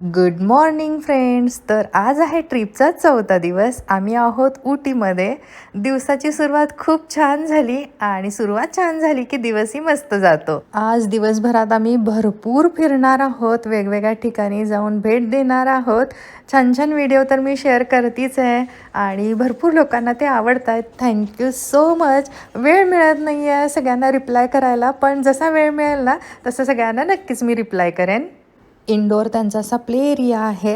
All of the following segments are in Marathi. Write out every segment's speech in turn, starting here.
Good morning friends. तर आज आहे ट्रिपचा 4था दिवस. आम्ही आहोत उटीमध्ये. दिवसाची सुरुवात खूप छान झाली आणि सुरुवात छान झाली की दिवसही मस्त जातो. आज दिवसभरात आम्ही भरपूर फिरणार आहोत, वेगवेगळ्या ठिकाणी जाऊन भेट देणार आहोत. छान छान व्हिडिओ तर मी शेअर करतीच आहे आणि भरपूर लोकांना ते आवडत आहेत. Thank you so much. वेळ मिळत नाही आहे सगळ्यांना रिप्लाय करायला, पण जसा वेळ मिळेल ना तसं सगळ्यांना नक्कीच मी रिप्लाय करेन. इनडोअर त्यांचा असा प्ले एरिया आहे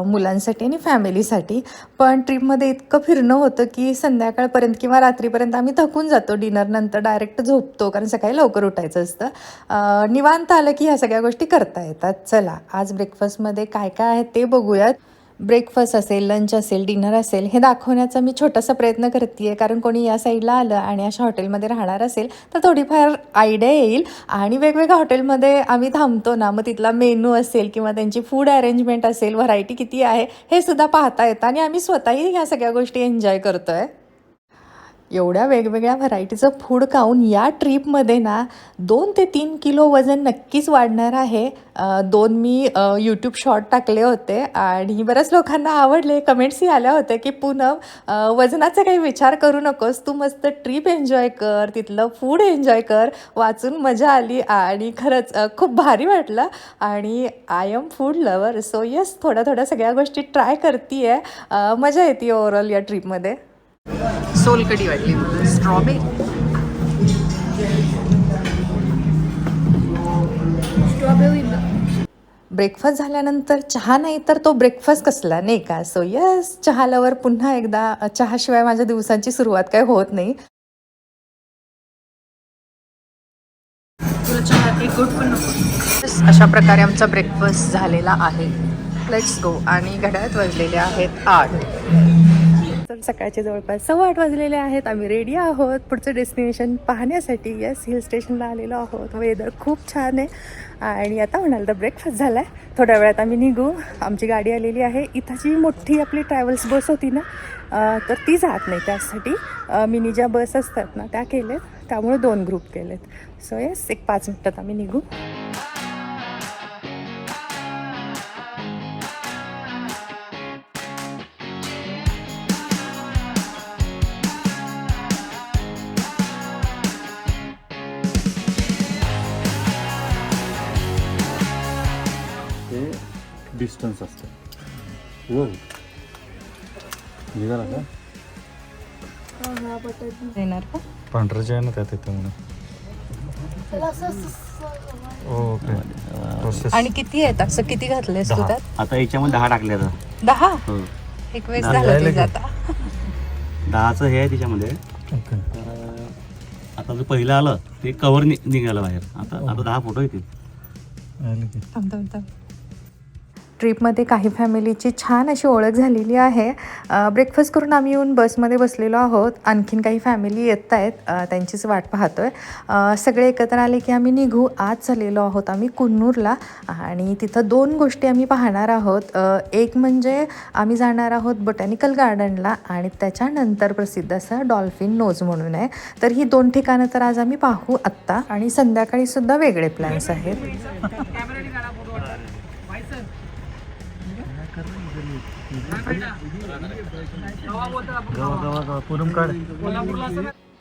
मुलांसाठी आणि फॅमिलीसाठी. पण ट्रिपमध्ये इतकं फिरणं होतं की संध्याकाळपर्यंत किंवा रात्रीपर्यंत आम्ही थकून जातो. डिनरनंतर डायरेक्ट झोपतो कारण सकाळी लवकर उठायचं असतं. निवांत आलं की ह्या सगळ्या गोष्टी करता येतात. चला आज ब्रेकफास्टमध्ये काय काय आहे ते बघूयात. ब्रेकफास्ट असेल, लंच असेल, डिनर असेल, हे दाखवण्याचा मी छोटासा प्रयत्न करते आहे. कारण कोणी या साईडला आलं आणि अशा हॉटेलमध्ये राहणार असेल तर थोडीफार आयडिया येईल. आणि वेगवेगळ्या हॉटेलमध्ये आम्ही थांबतो ना, मग तिथला मेनू असेल किंवा त्यांची फूड अरेंजमेंट असेल, व्हरायटी किती आहे हे सुद्धा पाहता येतं आणि आम्ही स्वतःही ह्या सगळ्या गोष्टी एन्जॉय करतो आहे. एवढ्या वेगवेगळ्या व्हरायटीचं फूड खाऊन या ट्रीपमध्ये ना 2 ते 3 किलो वजन नक्कीच वाढणार आहे. 2 मी यूट्यूब शॉर्ट टाकले होते आणि बऱ्याच लोकांना आवडले. कमेंट्सही आल्या होत्या की पूनम, वजनाचा काही विचार करू नकोस, तू मस्त ट्रीप एन्जॉय कर, तिथलं फूड एन्जॉय कर. वाचून मजा आली आणि खरंच खूप भारी वाटलं. आणि I am food lover, so yes, थोड्या थोड्या सगळ्या गोष्टी ट्राय करते आहे. मजा येते ओव्हरऑल या ट्रीपमध्ये. सोलकढी वाटली मला, स्ट्रॉबेरी. ब्रेकफास्ट झाल्यानंतर चहा नाही तर तो ब्रेकफास्ट कसला, नाही का? सो यस, चहालावर पुन्हा एकदा. चहाशिवाय माझ्या दिवसांची सुरुवात काय होत नाही. तुला चहा एक गुड पण नको. अशा प्रकारे आमचा ब्रेकफास्ट झालेला आहे. Let's go. आणि घड्याळात वाजलेले आहेत 8. तर सकाळचे जवळपास 8:15 वाजलेले आहेत. आम्ही रेडी आहोत पुढचं डेस्टिनेशन पाहण्यासाठी. येस, हिल स्टेशनला आलेलो आहोत. वेदर खूप छान आहे आणि आता म्हणाल तर ब्रेकफास्ट झाला आहे. थोड्या वेळात आम्ही निघू. आमची गाडी आलेली आहे. इथं जी मोठी आपली ट्रॅव्हल्स बस होती ना, तर ती जात नाही. त्यासाठी मिनी ज्या बस असतात ना त्या केलेत, त्यामुळे 2 ग्रुप केलेत. सो येस, एक 5 मिनिटात आम्ही निघू. डिस्टन्स असतं. हो निघाला का येणार का? पांढरं आहे ना त्यात येतं म्हणून. ओके. आणि किती आहेत असं, किती घातलेस तू त्यात? आता याच्यामध्ये 10 टाकले आता. 10? हो. एक वेळेस झालं ते आता. 10चं हे आहे त्याच्यामध्ये. ओके. तर आता जो पहिलं आलं ते कवर निघालं बाहेर. आता 10 फोटो येतील. थांब. ट्रीपमध्ये काही फॅमिलीची छान अशी ओळख झालेली आहे. ब्रेकफास्ट करून आम्ही येऊन बसमध्ये बसलेलो आहोत. आणखीन काही फॅमिली येत आहेत, त्यांचीच वाट पाहतोय. सगळे एकत्र आले की आम्ही निघू. आज चाललेलो आहोत आम्ही कुन्नूरला आणि तिथं 2 गोष्टी आम्ही पाहणार आहोत. एक म्हणजे आम्ही जाणार आहोत बॉटॅनिकल गार्डनला आणि त्याच्यानंतर प्रसिद्ध असं डॉल्फिन नोज म्हणून आहे. तर ही 2 ठिकाणं तर आज आम्ही पाहू आत्ता. आणि संध्याकाळी सुद्धा वेगळे प्लॅन्स आहेत.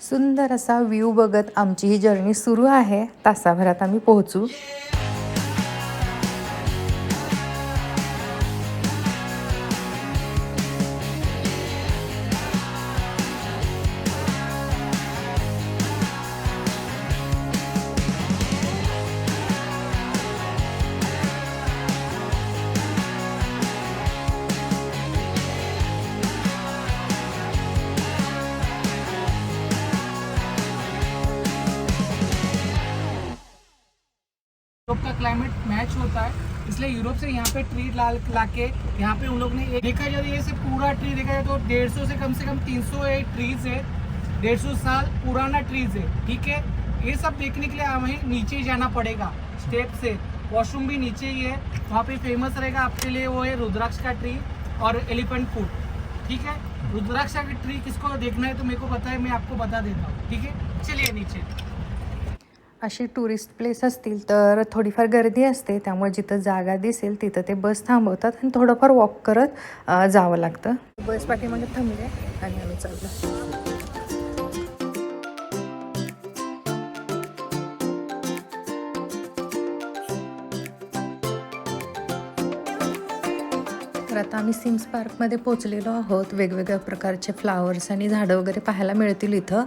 सुंदर असा व्ह्यू बघत आमची ही जर्नी सुरू आहे. तासाभरात आम्ही पोहोचू. यूरोप का क्लाइमेट मैच होता है, इसलिए यूरोप से यहाँ पे ट्री लाके यहाँ पे उन लोग ने देखा जाए, ये से पूरा ट्री देखा जाए तो 150 से कम 300 ट्रीज है. 150 साल पुराना ट्रीज है. ठीक है, ये सब देखने के लिए हमें नीचे जाना पड़ेगा स्टेप से. वॉशरूम भी नीचे ही है. वहाँ पे फेमस रहेगा आपके लिए वो है रुद्राक्ष का ट्री और एलिफेंट फूड. ठीक है, रुद्राक्ष का ट्री किसको देखना है तो मेरे को पता है, मैं आपको बता देता हूँ. ठीक है, चलिए नीचे. अशी टुरिस्ट प्लेस असतील तर थोडीफार गर्दी असते, त्यामुळे जिथं जागा दिसेल तिथं ते बस थांबवतात आणि थोडंफार वॉक करत जावं लागतं. बस पाठीमागे थांबले आणि आम्ही चाललो. तर आता आम्ही सिम्स पार्कमध्ये पोचलेलो आहोत. वेगवेगळ्या प्रकारचे फ्लावर्स आणि झाडं वगैरे पाहायला मिळतील इथं.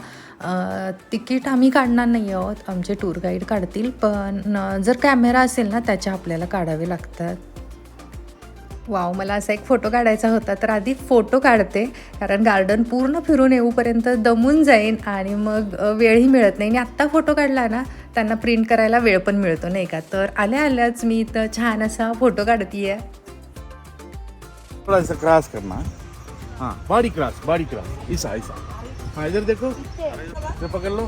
तिकीट आम्ही काढणार नाही आहोत, आमचे टूर गाईड काढतील, पण जर कॅमेरा असेल ना त्याचे आपल्याला काढावे लागतात. वाव, मला असा एक फोटो काढायचा होता, तर आधी फोटो काढते, कारण गार्डन पूर्ण फिरून येऊपर्यंत दमून जाईन आणि मग वेळही मिळत नाही. आणि आत्ता फोटो काढला ना त्यांना प्रिंट करायला वेळ पण मिळतो नाही का. तर आल्याच मी इथं छान असा फोटो काढतीये. थोड़ा सा क्रॉस करना. हाँ, बॉडी क्रॉस ऐसा ऐसा. हाँ, इधर देखो, ये पकड़ लो.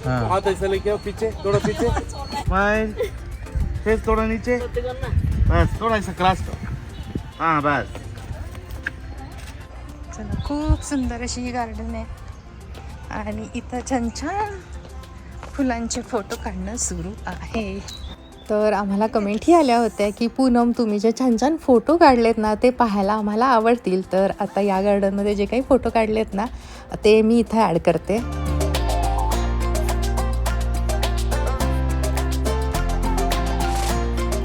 हाँ, हाथ ऐसा लेके आओ पीछे, थोड़ा पीछे. स्माइल, फेस थोड़ा नीचे. बस थोड़ा ऐसा क्रॉस करो. हाँ बस. चला, खूप सुंदर अशी ही गार्डन आहे आणि इथं छान छान फुलांचे फोटो काढणं सुरू आहे. तर आम्हाला कमेंटही आल्या होत्या की पूनम, तुम्ही जे छान छान फोटो काढलेत ना ते पाहायला आम्हाला आवडतील. तर आता या गार्डनमध्ये जे काही फोटो काढलेत ना ते मी इथं ॲड करते.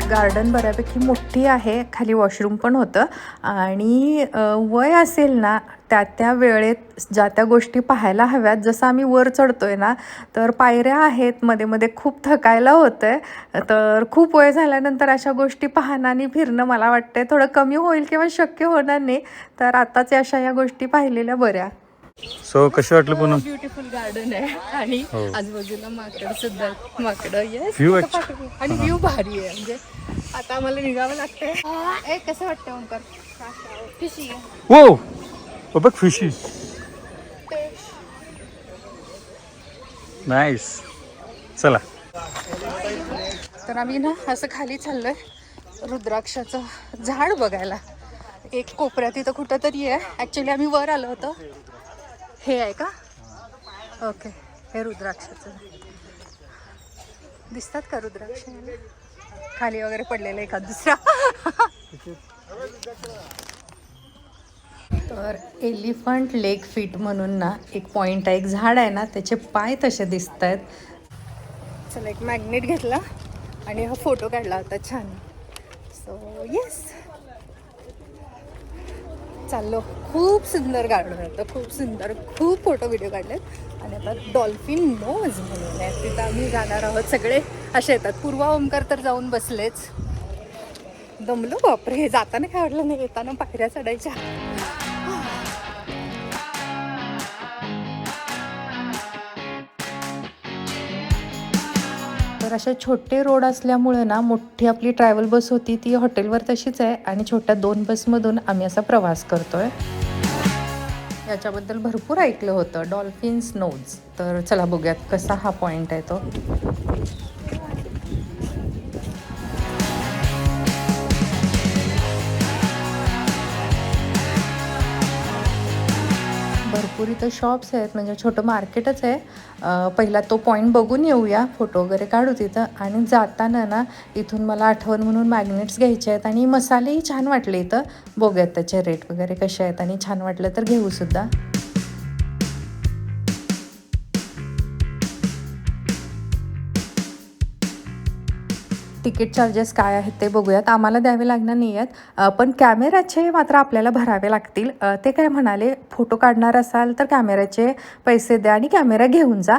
गार्डन बऱ्यापैकी मोठी आहे, खाली वॉशरूम पण होतं आणि वय असेल ना त्या वेळेत ज्या त्या गोष्टी पाहायला हव्यात. जसं आम्ही वर चढतोय ना तर पायऱ्या आहेत, मध्ये मध्ये खूप थकायला होतं आहे. तर खूप वय झाल्यानंतर अशा गोष्टी पाहणं आणि फिरणं मला वाटतं थोडं कमी होईल किंवा शक्य होणार नाही. तर आताच अशा या गोष्टी पाहिलेल्या बऱ्या. सो कशी वाटली पूनम? ब्युटिफुल गार्डन आहे आणि आजूबाजूला माकडं येस View आणि व्ह्यू भारी आहे. म्हणजे आता आम्हाला निघावं लागतंय. कसं वाटतं ओंकार? वो बघ फिशी. नाईस. चला. तर आम्ही ना असं खाली चाललोय रुद्राक्षाचं झाड बघायला. एक कोपऱ्यात इथं कुठं तरी आहे. ॲक्च्युली आम्ही वर आलो होतो. हे आहे का? ओके, हे रुद्राक्षाचं. दिसतात का रुद्राक्ष? खाली वगैरे पडलेलं एखाद दुसरा. तर एलिफंट लेग फीट म्हणून ना एक पॉईंट आहे, एक झाड आहे ना त्याचे पाय तसे दिसत आहेत. चला, एक मॅग्नेट घेतला आणि हा फोटो काढला होता छान. सो येस, चाललो. खूप सुंदर गार्डन होतं, खूप सुंदर, खूप फोटो व्हिडिओ काढलेत. आणि आता डॉल्फिन नोज म्हणून आहे, तिथं आम्ही जाणार आहोत. सगळे असे येतात. पूर्वा ओंकार तर जाऊन बसलेच. दमलो बापरे. हे जाताना काय वाटलं नाही, येताना पायऱ्या चढायच्या. तर असे छोटे रोड असल्यामुळे ना मोठी आपली ट्रॅव्हल बस होती ती हॉटेलवर तशीच आहे आणि छोट्या 2 बसमधून आम्ही असा प्रवास करतोय. याच्याबद्दल भरपूर ऐकलं होतं, डॉल्फिन्स नोज. तर चला बघूयात कसा हा पॉईंट आहे तो. भरपूर इथं शॉप्स आहेत, म्हणजे छोटं मार्केटच आहे. पहिला तो पॉईंट बघून येऊया, फोटो वगैरे काढू तिथं. आणि जाताना ना इथून मला आठवण म्हणून मॅग्नेट्स घ्यायचे आहेत आणि मसालेही छान वाटले इथं. बघूयात त्याचे रेट वगैरे कसे आहेत आणि छान वाटलं तर घेऊसुद्धा. तिकीट चार्जेस काय आहेत ते बघूयात. आम्हाला द्यावे लागणार नाही आहेत, पण कॅमेऱ्याचे मात्र आपल्याला भरावे लागतील. ते काय म्हणाले, फोटो काढणार असाल तर कॅमेऱ्याचे पैसे द्या आणि कॅमेरा घेऊन जा.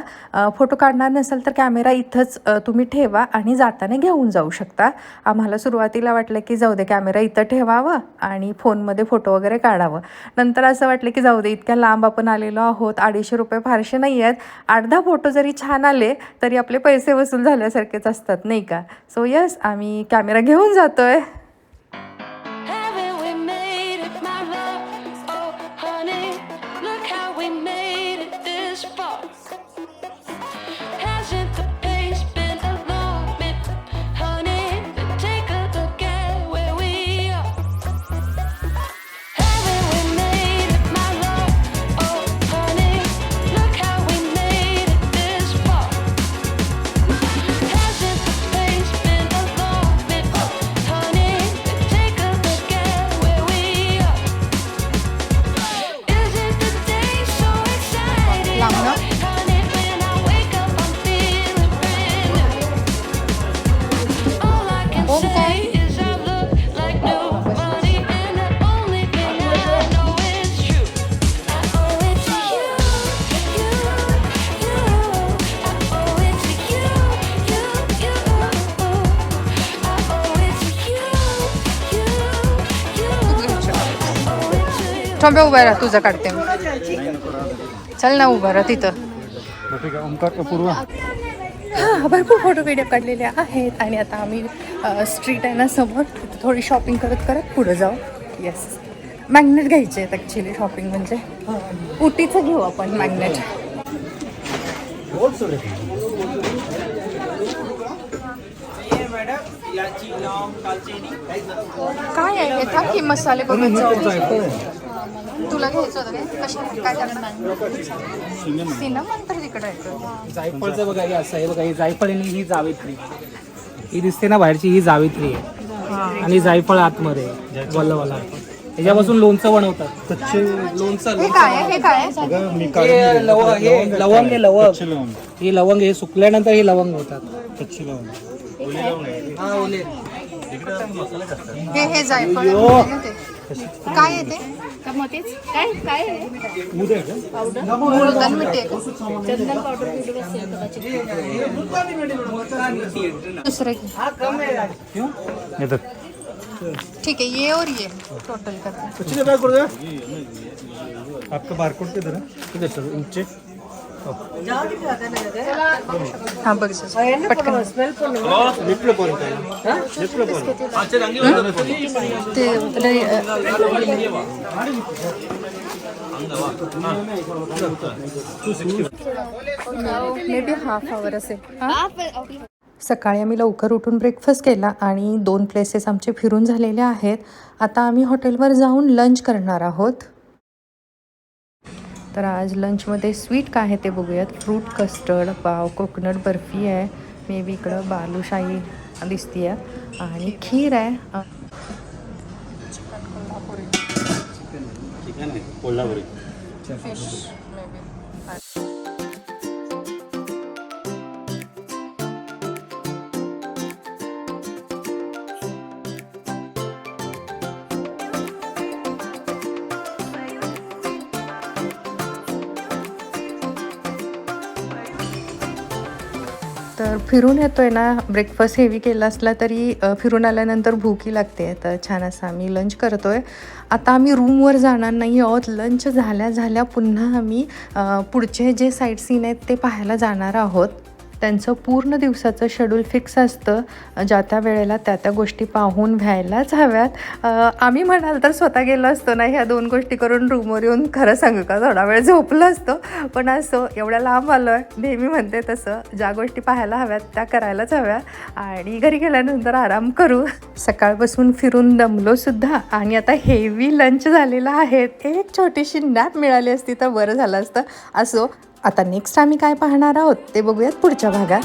फोटो काढणार नसाल तर कॅमेरा इथंच तुम्ही ठेवा आणि जाताना घेऊन जाऊ शकता. आम्हाला सुरुवातीला वाटलं की जाऊ दे, कॅमेरा इथं ठेवावं आणि फोनमध्ये फोटो वगैरे काढावं. नंतर असं वाटलं की जाऊ दे, इतक्या लांब आपण आलेलो आहोत, 250 रुपये फारसे नाही आहेत. 8-10 फोटो जरी छान आले तरी आपले पैसे वसूल झाल्यासारखेच असतात नाही का. सो यस, आम्ही कॅमेरा घेऊन जातोय. थांबे उभा राहा, तुझं काढते मी. चल ना उभा राहा तिथं. ओंकार कपूर हां, भरपूर फोटो व्हिडिओ काढलेले आहेत आणि आता आम्ही स्ट्रीट आहे ना समोर, तिथं थोडी शॉपिंग करत करत पुढे जाऊ. येस, मॅग्नेट घ्यायचे आहेत ॲक्च्युली. शॉपिंग म्हणजे उटीचं घेऊ आपण मॅग्नेट. काय आहे हे? थांब की मसाले बघून जाऊ. तुला घ्यायचं होतं काय? कशाला काय करणार? सिनेमन तर तिकडे आहे. जायफळचं बघा, हे असं आहे बघा, ही जायफळ आणि ही जावित्री. ही दिसते ना बाहेरची, ही जावित्री आहे आणि जायफळ आतमध्ये वल्लवाला. ह्याच्यापासून लोणचं बनवतात. लोणचं. हे काय आहे? हे काय आहे? हे लवंग आहे, लवंग. ही लवंग, हे सुकल्यानंतर हे लवंग होतात. हा, ओले. हे जायफळ आहे ना ते. काय आहे ते? मुलतान मिठी आहे का? दुसरं घे. येतात. ठीक है, ये और ये टोटल कर. आपका बारकोड किधर है? सर नीचे. हाँ बघ पटकन. मे बी हाफ आवर असेल. सकाळी आम्ही लवकर उठून ब्रेकफास्ट केला आणि 2 प्लेसेस आमचे फिरून झालेले आहेत. आता आम्ही हॉटेलवर जाऊन लंच करणार आहोत. तर आज लंचमध्ये स्वीट काय आहे ते बघूयात. फ्रूट कस्टर्ड, पाव, कोकोनट बर्फी आहे, मे बी इकडं बालुशाही दिसते आहे आणि खीर आहे. कोल्हापुरी. Fish may be. तर फिरून येतो आहे ना, ब्रेकफास्ट हेवी केला असला तरी फिरून आल्यानंतर भूकी लागते. तर छान असं आम्ही लंच करतो आहे. आता आम्ही रूमवर जाणार नाही आहोत. लंच झाल्या पुन्हा आम्ही पुढचे जे साईट सीन आहेत ते पाहायला जाणार आहोत. त्यांचं पूर्ण दिवसाचं शेड्यूल फिक्स असतं. ज्या त्या वेळेला त्या गोष्टी पाहून व्हायलाच हव्यात. आम्ही म्हणाल तर स्वतः गेलो असतो ना, ह्या 2 गोष्टी करून रूमवर येऊन खरं सांगू का थोडा वेळ झोपलो असतो. पण असं एवढ्या लांब आलो आहे, नेहमी म्हणते तसं ज्या गोष्टी पाहायला हव्यात त्या करायलाच हव्या आणि घरी गेल्यानंतर आराम करू. सकाळपासून फिरून दमलोसुद्धा आणि आता हेवी लंच झालेलं आहे. एक छोटीशी नॅप मिळाली असती तर बरं झालं असतं. असो, आता नेक्स्ट आम्ही काय पाहणार आहोत ते बघूयात पुढच्या भागात.